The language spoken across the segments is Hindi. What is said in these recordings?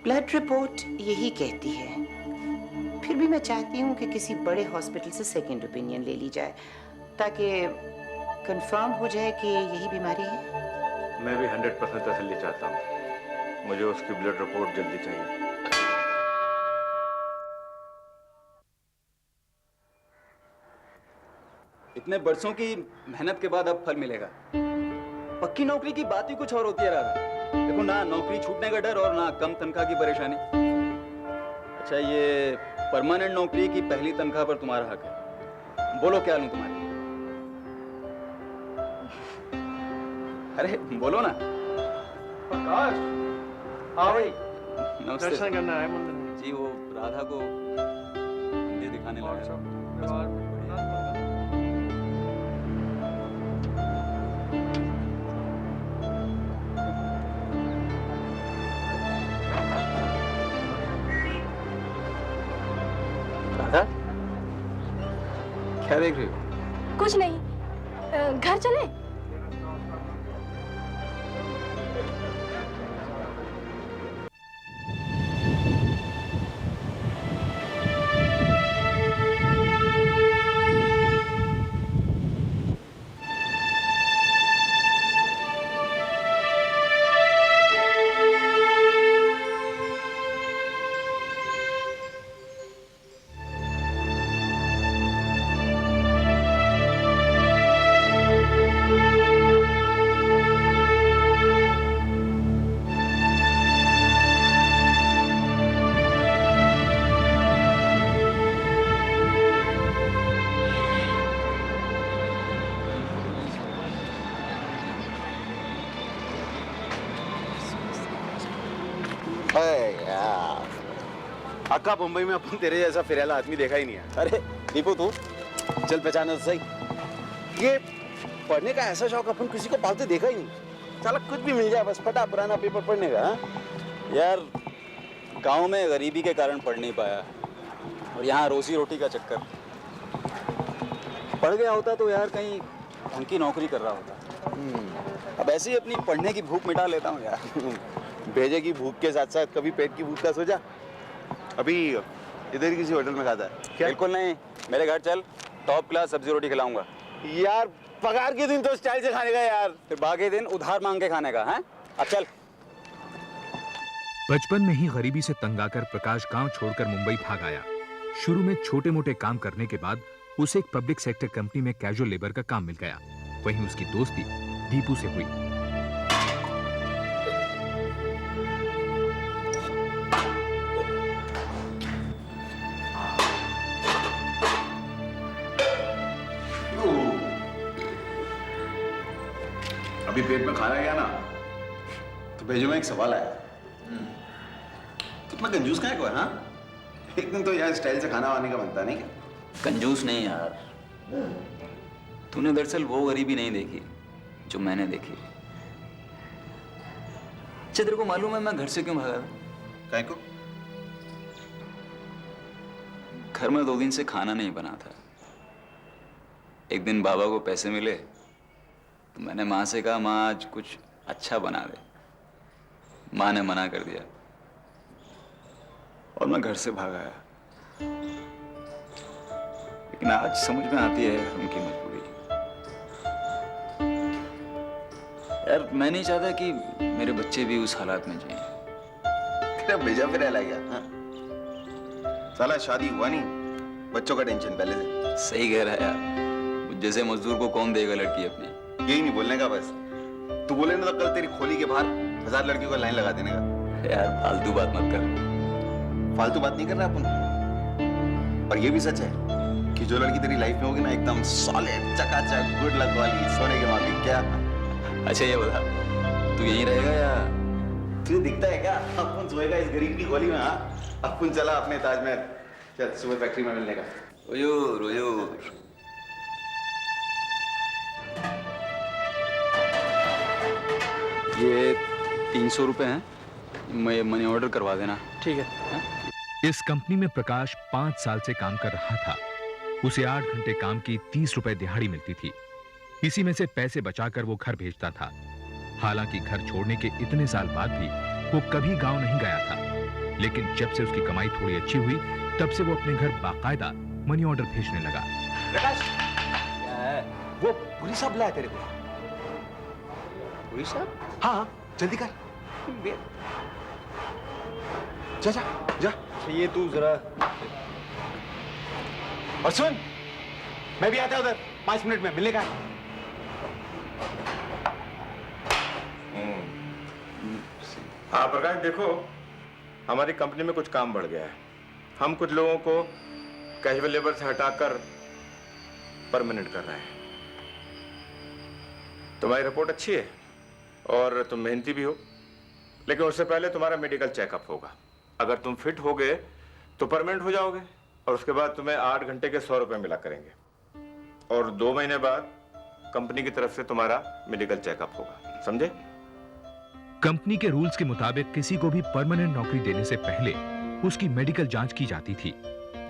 ब्लड रिपोर्ट यही कहती है। फिर भी मैं चाहती हूँ कि किसी बड़े हॉस्पिटल से सेकंड ओपिनियन ले ली जाए ताकि कंफर्म हो जाए कि यही बीमारी है। मैं भी 100% तसल्ली चाहता हूँ। मुझे उसकी ब्लड रिपोर्ट जल्दी चाहिए। इतने बरसों की मेहनत के बाद अब फल मिलेगा। पक्की नौकरी की बात ही कुछ और होती है राधा। देखो ना, नौकरी छूटने का डर और ना कम तनख्वाह की परेशानी। अच्छा, ये परमानेंट नौकरी की पहली तनख्वाह पर तुम्हारा हक है। बोलो क्या लूं तुम्हारे? अरे बोलो ना। प्रकाश, हाँ भाई, नमस्ते। दर्शन करना है मंदिर में। जी, वो राधा को मंदिर दिखाने लगा। राधा, क्या देख रही हो? कुछ नहीं, घर चले? अक्का, मुंबई में अपन तेरे जैसा फिरेला आदमी देखा ही नहीं है। अरे दीपू, तू चल पहचाना तो सही। ये पढ़ने का ऐसा शौक अपन किसी को पालते देखा ही नहीं। साला कुछ भी मिल जाए बस फटा पुराना पेपर पढ़ने का। यार, गांव में गरीबी के कारण पढ़ नहीं पाया और यहाँ रोजी रोटी का चक्कर। पढ़ गया होता तो यार कहीं ढंग की नौकरी कर रहा होता। अब ऐसे ही अपनी पढ़ने की भूख मिटा लेता हूँ यार। भेजे की भूख के साथ साथ कभी पेट की भूख का सोचा? अभी इधर किसी होटल में खाता है क्या? बिल्कुल नहीं, मेरे घर चल, टॉप क्लास सब्जी रोटी खिलाऊंगा। यार पगार के दिन तो स्टाइल से खाने का यार, फिर बाकी दिन उधार मांग के खाने का है। अब चल। बचपन में ही गरीबी से तंग आकर प्रकाश गांव छोड़कर मुंबई भाग आया। शुरू में छोटे मोटे काम करने के बाद उसे एक पब्लिक सेक्टर कंपनी में कैजुअल लेबर का काम मिल गया। वहीं उसकी दोस्ती दीपू से हुई। अभी पेट में खाना गया ना तो भेजो में एक सवाल आया। कितना कंजूस का है कोई? हाँ, एक दिन तो यार स्टाइल से खाना वाने का बनता नहीं क्या? कंजूस नहीं यार, तूने दरअसल वो गरीबी नहीं देखी जो मैंने देखी। अच्छा, तेरे को मालूम है मैं घर से क्यों भागा? काहे को? घर में 2 दिन से खाना नहीं बना था। एक दिन बाबा को पैसे मिले तो मैंने माँ से कहा, माँ आज कुछ अच्छा बना दे। माँ ने मना कर दिया और मैं घर से भाग आया। लेकिन आज समझ में आती है उनकी मजबूरी। यार, मैं नहीं चाहता कि मेरे बच्चे भी उस हालात में जिएं। तेरा भेजा फिर आ गया। हाँ? साला शादी हुआ नहीं, बच्चों का टेंशन पहले से। सही कह रहा है यार, जैसे मजदूर को कौन देगा लड़की अपनी। यही नहीं बोलने का बस। तू बोले ना तो कल तेरी खोली के बाहर 1000 लड़कियों का लाइन लगा देने का। यार फालतू बात मत कर। फालतू बात नहीं कर रहा अपन। और ये भी सच है कि जो लड़की तेरी लाइफ में होगी ना, एकदम सॉलिड चकाचक गुड लक वाली, सोने के माफिक। क्या? अच्छा ये बता, तू यहीं रहेगा या? तुझे दिखता है क्या अपन सोएगा इस गरीब की गोली में? हाँ, अपन चला अपने ताजमहल। चल सुबह फैक्ट्री में मिलने का। हुजूर हुजूर। ये 300 रुपए हैं, मैं मनी ऑर्डर करवा देना। ठीक है। इस कंपनी में प्रकाश 5 साल से काम कर रहा था। उसे 8 घंटे काम की 30 रुपए दिहाड़ी मिलती थी। इसी में से पैसे बचाकर वो घर भेजता था। हालांकि घर छोड़ने के इतने साल बाद भी वो कभी गांव नहीं गया था। लेकिन जब से उसकी कमाई थोड़ी अच्छी हुई तब से वो अपने घर बाकायदा मनी ऑर्डर भेजने लगा। प्रकाश, क्या है? वो पुलिस साहब बुलाया तेरे को। पुलिस साहब? हाँ, जल्दी कर। जा जा जा। ये तू जरा और सुन, मैं भी आता उधर 5 मिनट में मिलने का। हाँ प्रकाश, देखो हमारी कंपनी में कुछ काम बढ़ गया है। हम कुछ लोगों को कैजुअल लेबर से हटाकर परमानेंट कर रहे हैं। तुम्हारी रिपोर्ट अच्छी है और तुम मेहनती भी हो, लेकिन उससे पहले तुम्हारा मेडिकल चेकअप होगा। अगर तुम फिट हो गए तो परमानेंट हो जाओगे और उसके बाद तुम्हें 8 घंटे के 100 रुपए मिला करेंगे और 2 महीने बाद कंपनी की तरफ से तुम्हारा मेडिकल चेकअप होगा, समझे? कंपनी के रूल्स के मुताबिक किसी को भी परमानेंट नौकरी देने से पहले उसकी मेडिकल जांच की जाती थी,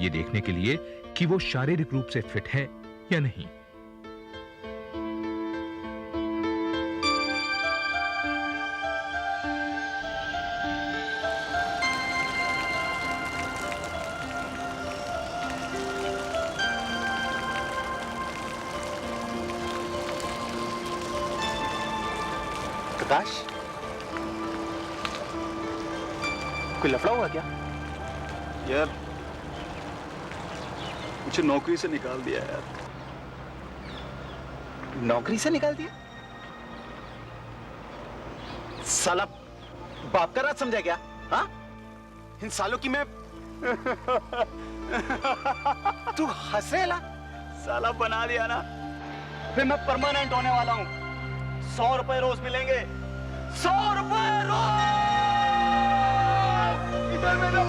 ये देखने के लिए कि वो शारीरिक रूप से फिट है या नहीं। प्रकाश, कोई लफड़ा हुआ क्या? यार मुझे नौकरी से निकाल दिया यार। नौकरी से निकाल दिया? साला बाप का राज समझा क्या? हाँ? इन सालों की मैं तू हंस रहे ला? साला बना दिया ना, फिर मैं परमानेंट होने वाला हूँ। 100 रुपए रोज मिलेंगे। 100 रुपए रोज। इधर मेरा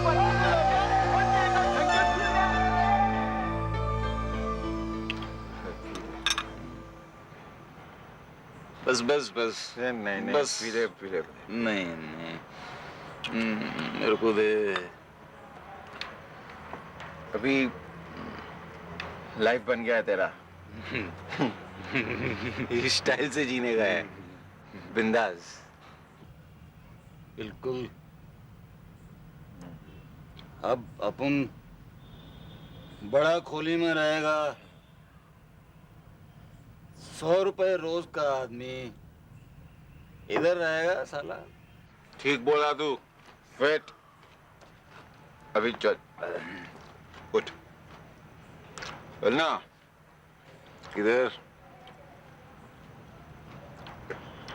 बस बस बस। नहीं बस। पीले पीले। नहीं नहीं, मेरे को दे। अभी लाइफ बन गया है तेरा। इस स्टाइल से जीने का है, बिंदास। बिल्कुल। अब अपन बड़ा खोली में रहेगा। 100 रुपए रोज का आदमी इधर रहेगा साला। ठीक बोला तू। फिट। अभी चल, उठ। चल ना। इधर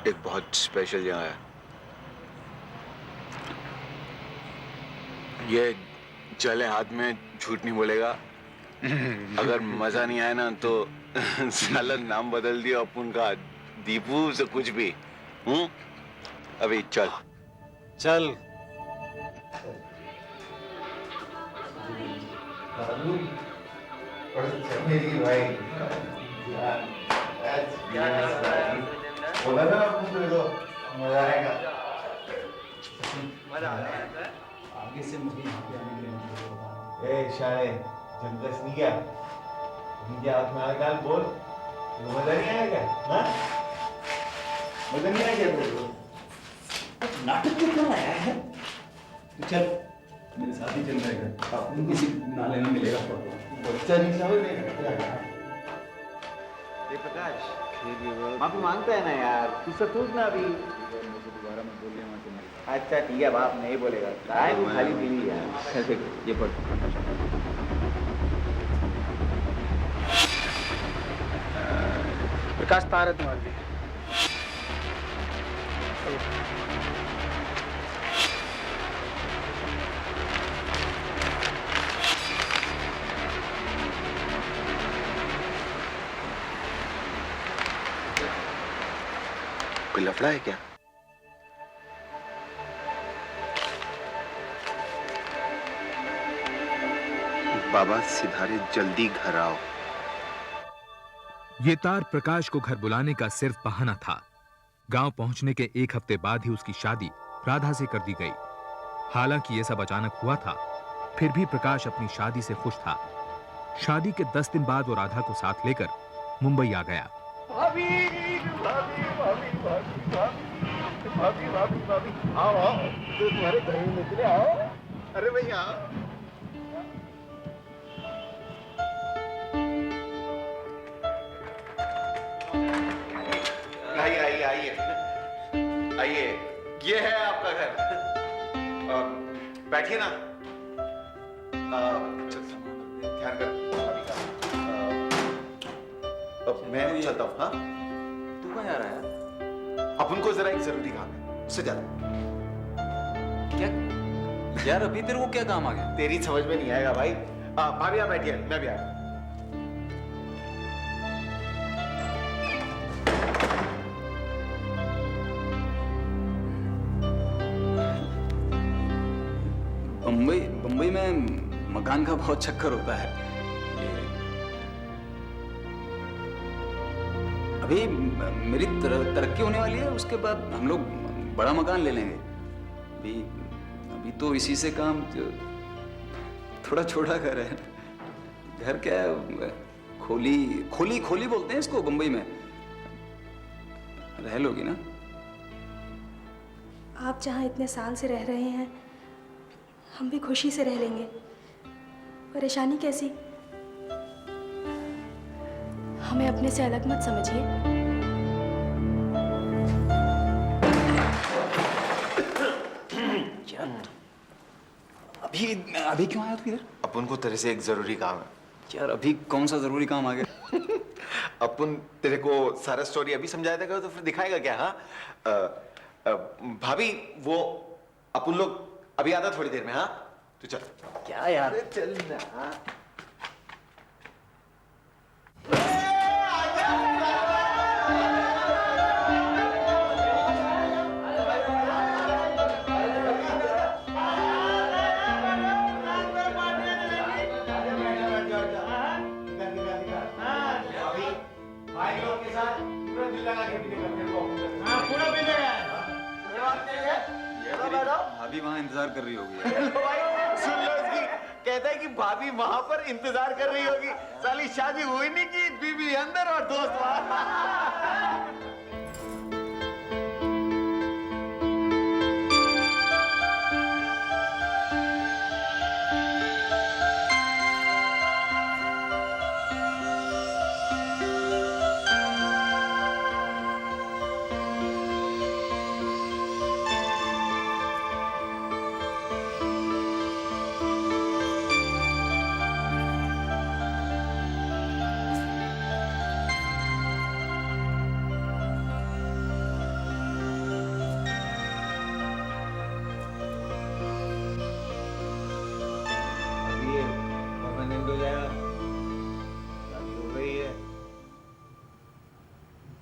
एक बहुत स्पेशल जगह है। ये चले हाथ में, झूठ नहीं बोलेगा। अगर मजा नहीं आया ना तो साला नाम बदल दिया अपन का, दीपू से कुछ भी। अभी चल चल। जमदस नहीं क्या? मुझे हाथ में आकर बोल, मजा नहीं आया क्या? हाँ? मजा नहीं आया क्या तेरे को? नाटक क्यों कर रहा है? चल, मेरे साथ ही चल रहेगा। आपको किसी नाले में मिलेगा। बच्चा नहीं समझ। ये प्रकाश, माफी मांगता है ना यार, तू सब सोच ना अभी। दोबारा मैं बोल रहा। अच्छा ठीक है, बाप नहीं बोलेगा। काय तू खाली पीली यार। ये पढ़। प्रकाश तार है तुम्हारे लिए। कोई लफड़ा है क्या? बाबा सिधारे, जल्दी घर आओ। ये तार प्रकाश को घर बुलाने का सिर्फ बहाना था। गांव पहुंचने के 1 हफ्ते बाद ही उसकी शादी राधा से कर दी गई। हालांकि यह सब अचानक हुआ था, फिर भी प्रकाश अपनी शादी से खुश था। शादी के 10 दिन बाद वो राधा को साथ लेकर मुंबई आ गया। भाभी भाभी भाभी भाभी भाभी भाभी भाभी भाभी आओ आओ, तो तुम्हारे घर में निकले। आओ अरे भैया आइए आइए आइए आइए, ये है आपका घर। बैठिए ना। ध्यान कर अभी का। मैं चलता हूँ। हाँ तू कहाँ जा रहा है? अपन को जरा एक जरूरी काम है, उससे ज्यादा। क्या यार, अभी तेरे को क्या काम आ गया? तेरी समझ में नहीं आएगा भाई। भाभी आप बैठिए, मैं भी आया। बम्बई में मकान का बहुत चक्कर होता है। अभी मेरी तरक्की होने वाली है, उसके बाद हम लोग बड़ा मकान ले लेंगे। अभी तो इसी से काम, थोड़ा छोटा घर है। घर क्या है, खोली बोलते हैं इसको बम्बई में। रह लोगी ना? आप जहाँ इतने साल से रह रहे हैं, हम भी खुशी से रह लेंगे। परेशानी कैसी? हमें अपने से अलग मत समझिए। अभी क्यों आया तू इधर? अपन को तेरे से एक जरूरी काम है। यार अभी कौन सा जरूरी काम आ गया? अपन तेरे को सारा स्टोरी अभी समझाया था तो फिर दिखाएगा क्या? हाँ भाभी वो अपन लोग अभी आता थोड़ी देर में। हाँ तू चल। क्या यार? चल ना। भाभी वहां इंतजार कर रही होगी। भाई सुन लो इसकी, कहता है कि भाभी वहां पर इंतजार कर रही होगी। साली शादी हुई नहीं की, बीवी अंदर और दोस्त वहां।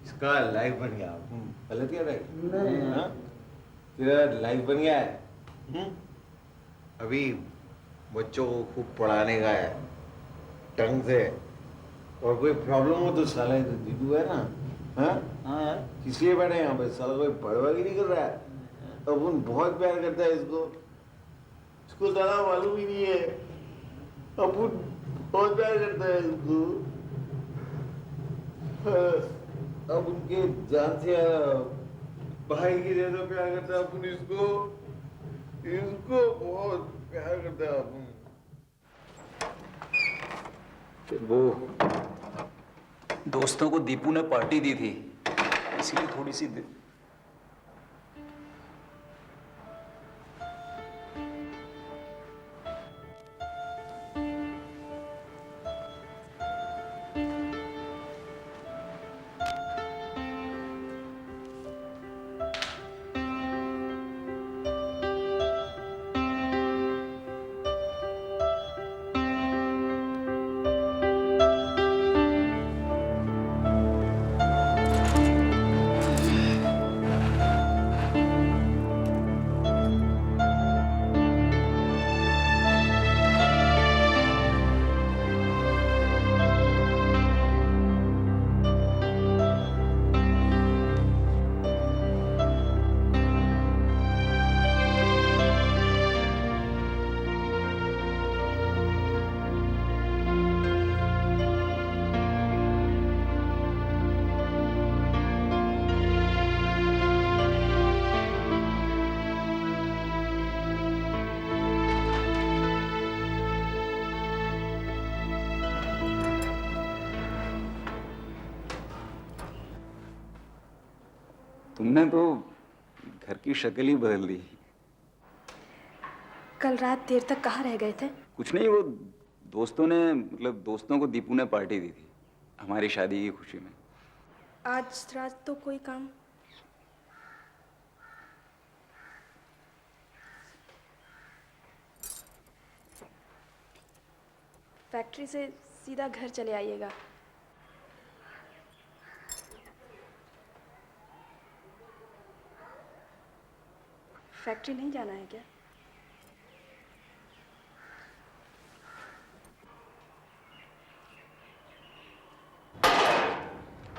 इसका लाइफ बन गया। गलत क्या रहे? तेरा लाइफ बन गया है। अभी बच्चों को खूब पढ़ाने का है ढंग से, और कोई प्रॉब्लम हो तो साला तो दीदू है ना। हाँ इसलिए बैठे यहाँ पे, साला कोई पढ़वा ही नहीं कर रहा है। अपन बहुत प्यार करता है इसको, इसको साला मालूम ही नहीं है। अपन बहुत प्यार करता है इसको। अब उनके जान से भाई की जैसा प्यार करता है अपन इसको, इसको बहुत प्यार करता है अपन। वो दोस्तों को दीपू ने पार्टी दी थी, इसीलिए थोड़ी सी तुमने तो घर की शक्ल ही बदल दी। कल रात देर तक कहाँ रह गए थे? कुछ नहीं, वो दोस्तों को दीपू ने पार्टी दी थी हमारी शादी की खुशी में। आज रात तो कोई काम? फैक्ट्री से सीधा घर चले आइएगा। फैक्ट्री नहीं जाना है क्या?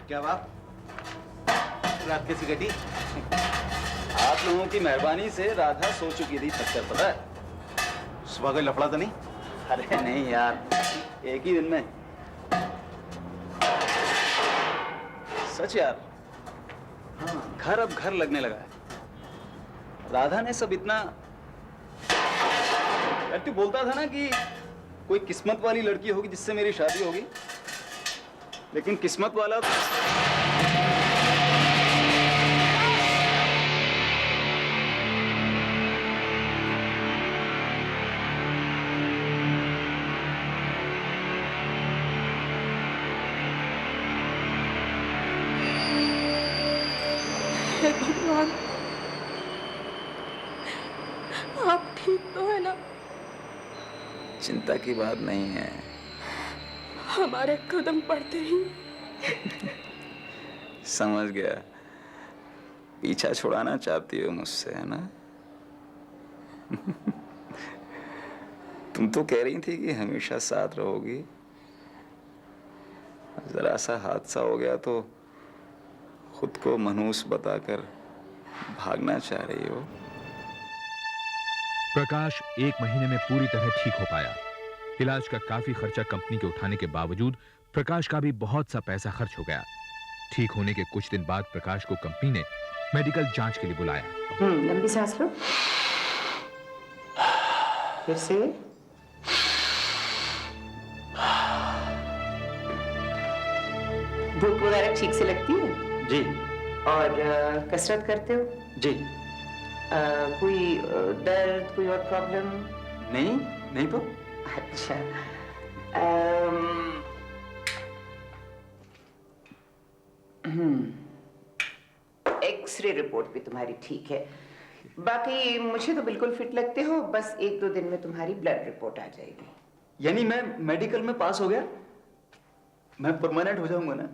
क्या बात, रात कैसी कटी? आप लोगों की मेहरबानी से राधा सो चुकी थी तब तक, पता है? सुबह कोई लफड़ा तो नहीं? अरे नहीं यार, एक ही दिन में। सच यार, हाँ, घर अब घर लगने लगा है। राधा ने सब इतना, यार तू बोलता था ना कि कोई किस्मत वाली लड़की होगी जिससे मेरी शादी होगी, लेकिन किस्मत वाला हे भगवान, आप ठीक तो है ना? चिंता की बात नहीं है। हमारे कदम पड़ते ही समझ गया, पीछा छुड़ाना चाहती हो मुझसे, है ना? तुम तो कह रही थी कि हमेशा साथ रहोगी, जरा सा हादसा हो गया तो खुद को मनहूस बताकर भागना चाह रही हो। प्रकाश 1 महीने में पूरी तरह ठीक हो पाया। इलाज का काफी खर्चा कंपनी के उठाने के बावजूद प्रकाश का भी बहुत सा पैसा खर्च हो गया। ठीक होने के कुछ दिन बाद प्रकाश को कंपनी ने मेडिकल जांच के लिए बुलाया। लंबी सांस लो, फिर से। भूख वगैरह ठीक से लगती है? जी और कसरत करते हो? जी। कोई दर्द, कोई और प्रॉब्लम? नहीं नहीं तो। अच्छा, एक्सरे रिपोर्ट भी तुम्हारी ठीक है। बाकी मुझे तो बिल्कुल फिट लगते हो। बस 1-2 दिन में तुम्हारी ब्लड रिपोर्ट आ जाएगी। यानी मैं मेडिकल में पास हो गया, मैं परमानेंट हो जाऊंगा ना?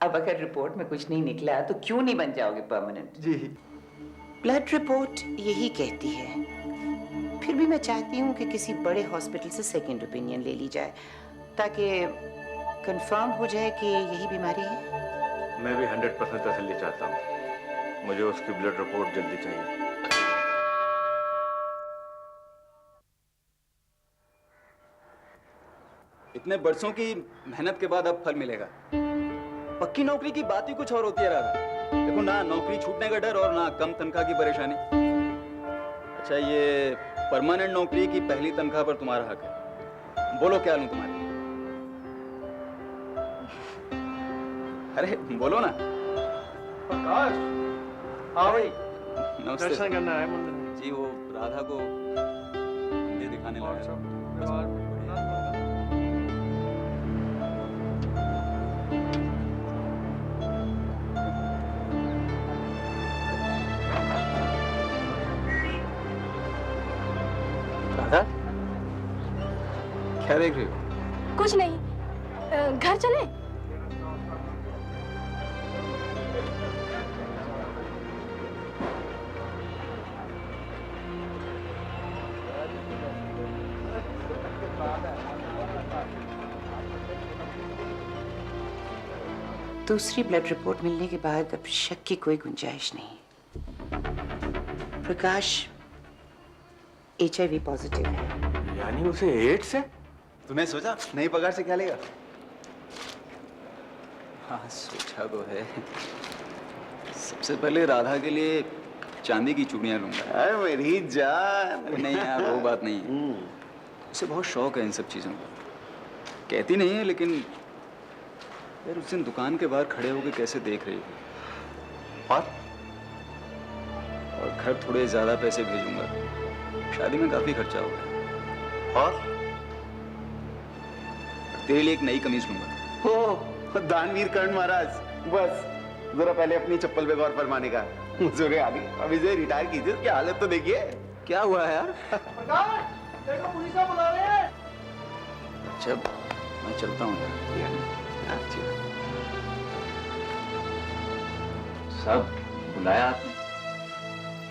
अब अगर रिपोर्ट में कुछ नहीं निकला तो क्यों नहीं बन जाओगे परमानेंट? जी। ब्लड रिपोर्ट यही कहती है। फिर भी मैं चाहती हूँ कि किसी बड़े हॉस्पिटल से सेकंड ओपिनियन ले ली जाए ताकि कंफर्म हो जाए कि यही बीमारी है। मैं भी 100% तसल्ली चाहता हूँ। मुझे उसकी ब्लड रिपोर्ट जल्दी चाहिए। इतने बरसों की मेहनत के बाद अब फल मिलेगा। पक्की नौकरी की बात ही कुछ और होती है राधा। देखो ना, नौकरी छूटने का डर और ना कम तनख्वाह की परेशानी। अच्छा, ये परमानेंट नौकरी की पहली तनख्वाह पर तुम्हारा हक है। बोलो क्या लूं तुम्हारे लिए? अरे बोलो ना। प्रकाश, हाँ भाई, नमस्ते। दर्शन करना है मंदिर में। जी, वो राधा को मंदिर दिखाने लगा। राधा, क्या देख रही हो? कुछ नहीं, घर चले? दूसरी ब्लड रिपोर्ट मिलने के बाद अब शक की कोई गुंजाइश नहीं। प्रकाश HIV पॉजिटिव है। यानी उसे एड्स है? तूने सोचा नई पगार से क्या लेगा? हाँ, सोचा तो है। सबसे पहले राधा के लिए चांदी की चूड़ियां लूंगा। अरे मेरी जान। अरे नहीं यार, वो बात नहीं है। उसे बहुत शौक है इन सब चीजों का। कहती नहीं है, लेकिन यार उस दिन दुकान के बाहर खड़े होकर कैसे देख रही थी। और घर थोड़े ज्यादा पैसे भेजूंगा, शादी में काफी खर्चा हो गया। और तेरे लिए एक नई कमीज लूंगा। हो दानवीर कर्ण महाराज, बस जरा पहले अपनी चप्पल पे गौर फरमाने का। मुझे आगे अभी से रिटायर कीजिए, क्या हालत तो देखिए। क्या हुआ है यार? प्रकाश, तेरे को पुलिस बुला रहे हैं। अच्छा मैं चलता हूँ यार। सब बुलाया आपने?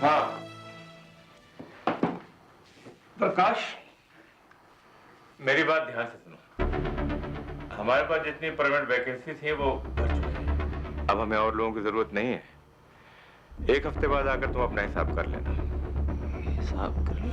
हाँ प्रकाश, मेरी बात ध्यान से सुनो। हमारे पास जितनी परमानेंट वैकेंसी थी वो भर चुकी है। अब हमें और लोगों की जरूरत नहीं है। एक हफ्ते बाद आकर तुम अपना हिसाब कर लेना। हिसाब कर लो।